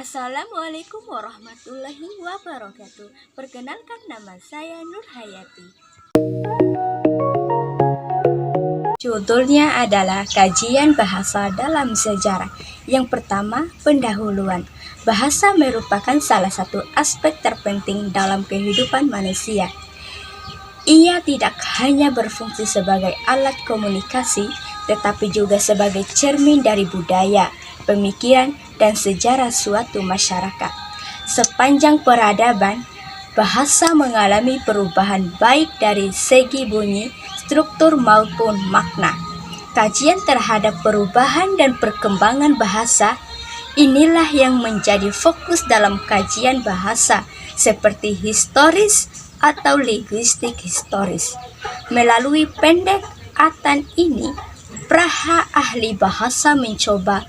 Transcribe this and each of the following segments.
Assalamualaikum warahmatullahi wabarakatuh. Perkenalkan, nama saya Nur Hayati. Judulnya adalah Kajian Bahasa dalam Sejarah. Yang pertama, pendahuluan. Bahasa merupakan salah satu aspek terpenting dalam kehidupan manusia. Ia tidak hanya berfungsi sebagai alat komunikasi, tetapi juga sebagai cermin dari budaya, pemikiran, dan sejarah suatu masyarakat. Sepanjang peradaban, bahasa mengalami perubahan baik dari segi bunyi, struktur maupun makna. Kajian terhadap perubahan dan perkembangan bahasa inilah yang menjadi fokus dalam kajian bahasa, seperti historis atau linguistik historis. Melalui pendekatan ini, para ahli bahasa mencoba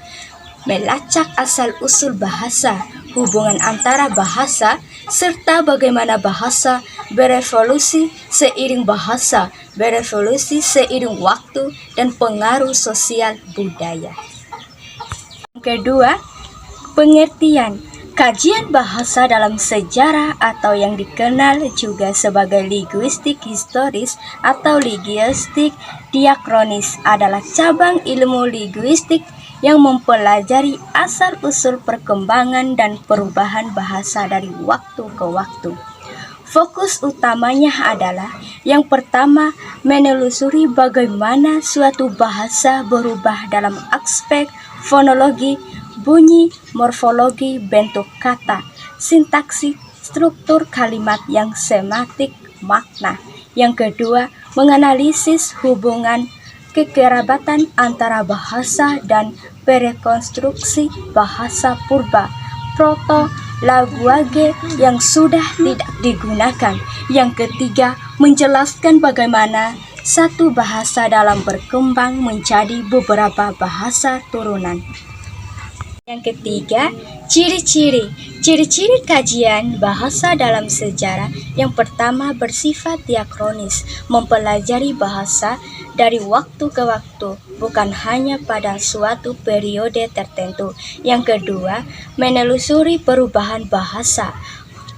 melacak asal-usul bahasa, hubungan antara bahasa, serta bagaimana bahasa berevolusi seiring waktu dan pengaruh sosial budaya. Yang kedua, pengertian. Kajian bahasa dalam sejarah atau yang dikenal juga sebagai linguistik historis atau linguistik diakronis adalah cabang ilmu linguistik yang mempelajari asal-usul perkembangan dan perubahan bahasa dari waktu ke waktu. Fokus utamanya adalah yang pertama, menelusuri bagaimana suatu bahasa berubah dalam aspek fonologi, bunyi, morfologi, bentuk kata, sintaksis, struktur kalimat yang sematik, makna. Yang kedua, menganalisis hubungan kekerabatan antara bahasa dan rekonstruksi bahasa purba, proto-laguage yang sudah tidak digunakan. Yang ketiga, menjelaskan bagaimana satu bahasa dalam berkembang menjadi beberapa bahasa turunan. Yang ketiga, ciri-ciri. Ciri-ciri kajian bahasa dalam sejarah yang pertama bersifat diakronis, mempelajari bahasa dari waktu ke waktu, bukan hanya pada suatu periode tertentu. Yang kedua, menelusuri perubahan bahasa,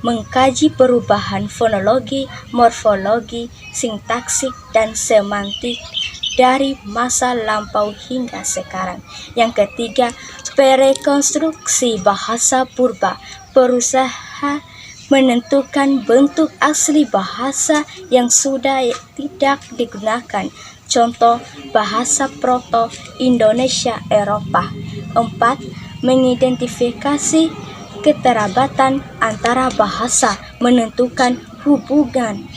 mengkaji perubahan fonologi, morfologi, sintaksis, dan semantik dari masa lampau hingga sekarang. Yang ketiga, rekonstruksi bahasa purba, berusaha menentukan bentuk asli bahasa yang sudah tidak digunakan. Contoh, bahasa proto-Indonesia Eropa. 4. Mengidentifikasi keterabatan antara bahasa, menentukan hubungan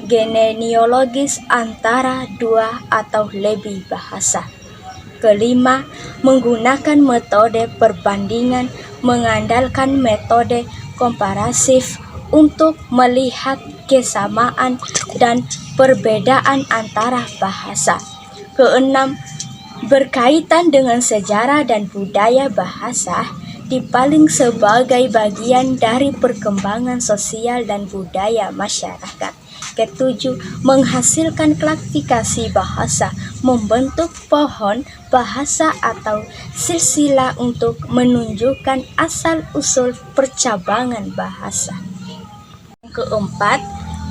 genealogis antara dua atau lebih bahasa. Kelima, menggunakan metode perbandingan, mengandalkan metode komparasif untuk melihat kesamaan dan perbedaan antara bahasa. Keenam, berkaitan dengan sejarah dan budaya bahasa, dipandang sebagai bagian dari perkembangan sosial dan budaya masyarakat. Ketujuh, menghasilkan klasifikasi bahasa, membentuk pohon bahasa atau silsilah untuk menunjukkan asal-usul percabangan bahasa. Keempat,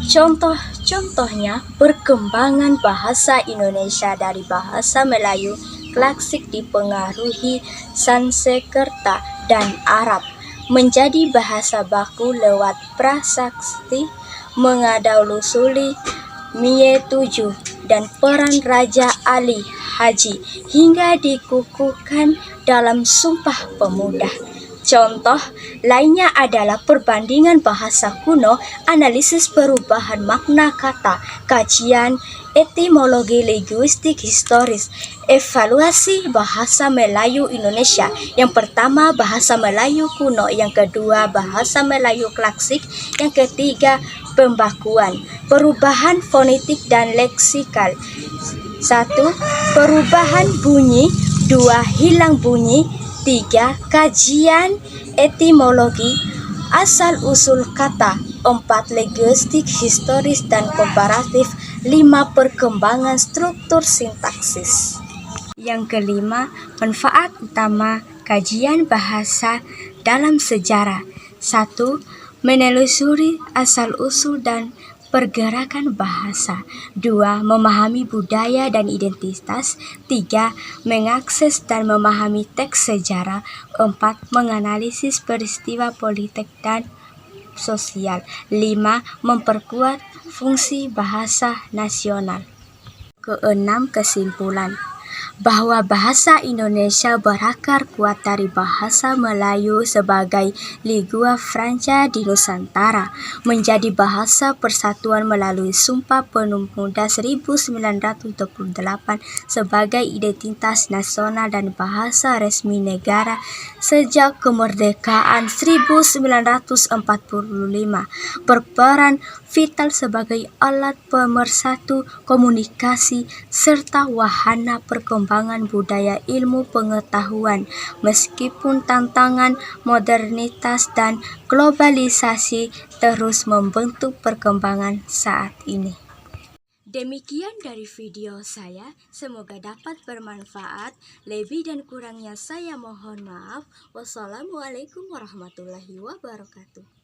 contoh-contohnya perkembangan bahasa Indonesia dari bahasa Melayu klasik dipengaruhi Sanskerta dan Arab, menjadi bahasa baku lewat prasasti, mengadaulusuli Mie 7 dan peran Raja Ali Haji hingga dikukuhkan dalam Sumpah Pemuda. Contoh lainnya adalah perbandingan bahasa kuno, analisis perubahan makna kata, kajian etimologi linguistik historis, evaluasi bahasa Melayu Indonesia. Yang pertama, bahasa Melayu kuno. Yang kedua, bahasa Melayu klasik. Yang ketiga, pembakuan, perubahan fonetik dan leksikal. 1. Perubahan bunyi. 2. Hilang bunyi. 3. Kajian etimologi, asal-usul kata. 4. Linguistik historis dan komparatif. 5. Perkembangan struktur sintaksis. Yang kelima, manfaat utama kajian bahasa dalam sejarah. 1. Menelusuri asal-usul dan pergerakan bahasa. 2. Memahami budaya dan identitas. 3. Mengakses dan memahami teks sejarah. 4. Menganalisis peristiwa politik dan sosial. 5. Memperkuat fungsi bahasa nasional. Keenam, kesimpulan bahwa bahasa Indonesia berakar kuat dari bahasa Melayu sebagai lingua franca di Nusantara, menjadi bahasa persatuan melalui Sumpah Pemuda 1928 sebagai identitas nasional dan bahasa resmi negara sejak kemerdekaan 1945, berperan vital sebagai alat pemersatu komunikasi serta wahana perkembangan budaya ilmu pengetahuan, meskipun tantangan modernitas dan globalisasi terus membentuk perkembangan saat ini. Demikian dari video saya, semoga dapat bermanfaat. Lebih dan kurangnya saya mohon maaf. Wassalamualaikum warahmatullahi wabarakatuh.